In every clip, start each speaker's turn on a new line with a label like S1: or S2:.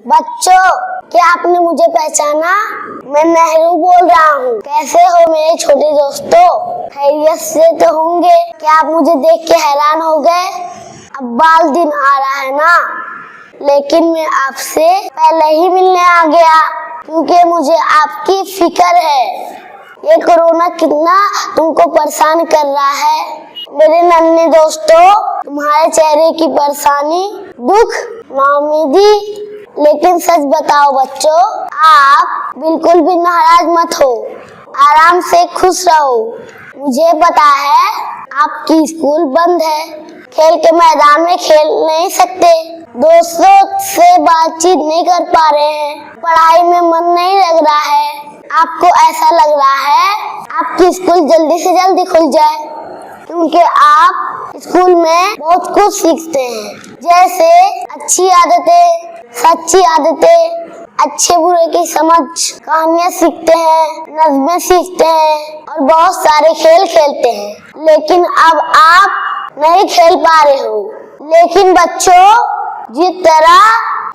S1: बच्चों, क्या आपने मुझे पहचाना? मैं नेहरू बोल रहा हूँ। कैसे हो मेरे छोटे दोस्तों? खैरियत से तो होंगे? क्या आप मुझे देख के हैरान हो गए? अब बाल दिन आ रहा है ना, लेकिन मैं आपसे पहले ही मिलने आ गया क्योंकि मुझे आपकी फिक्र है। ये कोरोना कितना तुमको परेशान कर रहा है। मेरे नन्हे दोस्तों, तुम्हारे चेहरे की परेशानी, दुख, नाउम्मीदी, लेकिन सच बताओ बच्चों, आप बिल्कुल भी नाराज मत हो, आराम से खुश रहो। मुझे पता है आपकी स्कूल बंद है, खेल के मैदान में खेल नहीं सकते, दोस्तों से बातचीत नहीं कर पा रहे हैं, पढ़ाई में मन नहीं लग रहा है। आपको ऐसा लग रहा है आपकी स्कूल जल्दी से जल्दी खुल जाए, क्योंकि आप स्कूल में बहुत कुछ सीखते हैं, जैसे अच्छी आदतें, सच्ची आदतें, अच्छे बुरे की समझ, कहानियाँ सीखते हैं, नज़्में सीखते हैं और बहुत सारे खेल खेलते हैं। लेकिन अब आप नहीं खेल पा रहे हो। लेकिन बच्चों, जिस तरह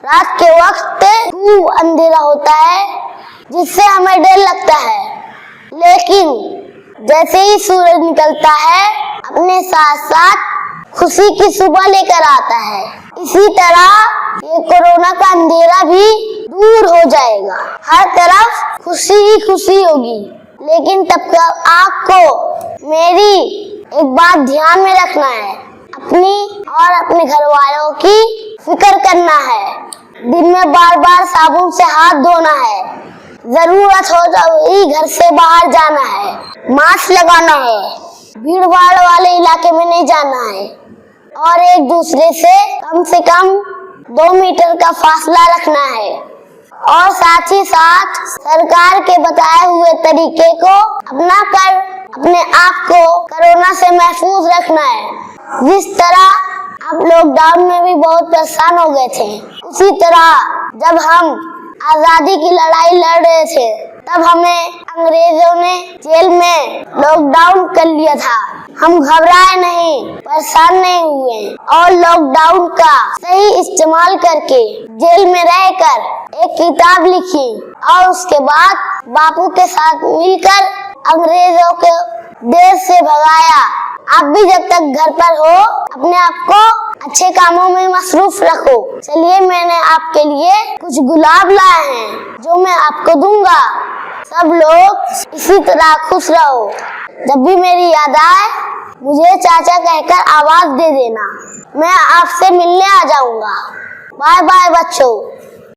S1: रात के वक्त खूब अंधेरा होता है जिससे हमें डर लगता है, लेकिन जैसे ही सूरज निकलता है अपने साथ साथ खुशी की सुबह लेकर आता है, इसी तरह ये कोरोना का अंधेरा भी दूर हो जाएगा। हर तरफ खुशी ही खुशी होगी। लेकिन तब तक आपको मेरी एक बात ध्यान में रखना है, अपनी और अपने घर वालों की फिक्र करना है। दिन में बार बार साबुन से हाथ धोना है, जरूरत हो तो ही घर से बाहर जाना है, मास्क लगाना है, भीड़ भाड़ वाले इलाके में नहीं जाना है और एक दूसरे से कम 2 मीटर का फासला रखना है और साथ ही साथ सरकार के बताए हुए तरीके को अपना कर अपने आप को कोरोना से महफूज रखना है। जिस तरह आप लॉकडाउन में भी बहुत परेशान हो गए थे, उसी तरह जब हम आजादी की लड़ाई लड़ रहे थे तब हमें अंग्रेजों ने जेल में लॉकडाउन कर लिया था। हम घबराए नहीं, परेशान नहीं हुए और लॉकडाउन का सही इस्तेमाल करके जेल में रहकर एक किताब लिखी और उसके बाद बापू के साथ मिलकर अंग्रेजों को देश से भगाया। आप भी जब तक घर पर हो अपने आप को अच्छे कामों में मसरूफ रखो। चलिए, मैंने आपके लिए कुछ गुलाब लाए हैं जो मैं आपको दूंगा। सब लोग इसी तरह खुश रहो। जब भी मेरी याद आए मुझे चाचा कहकर आवाज दे देना, मैं आपसे मिलने आ जाऊंगा। बाय बाय बच्चों।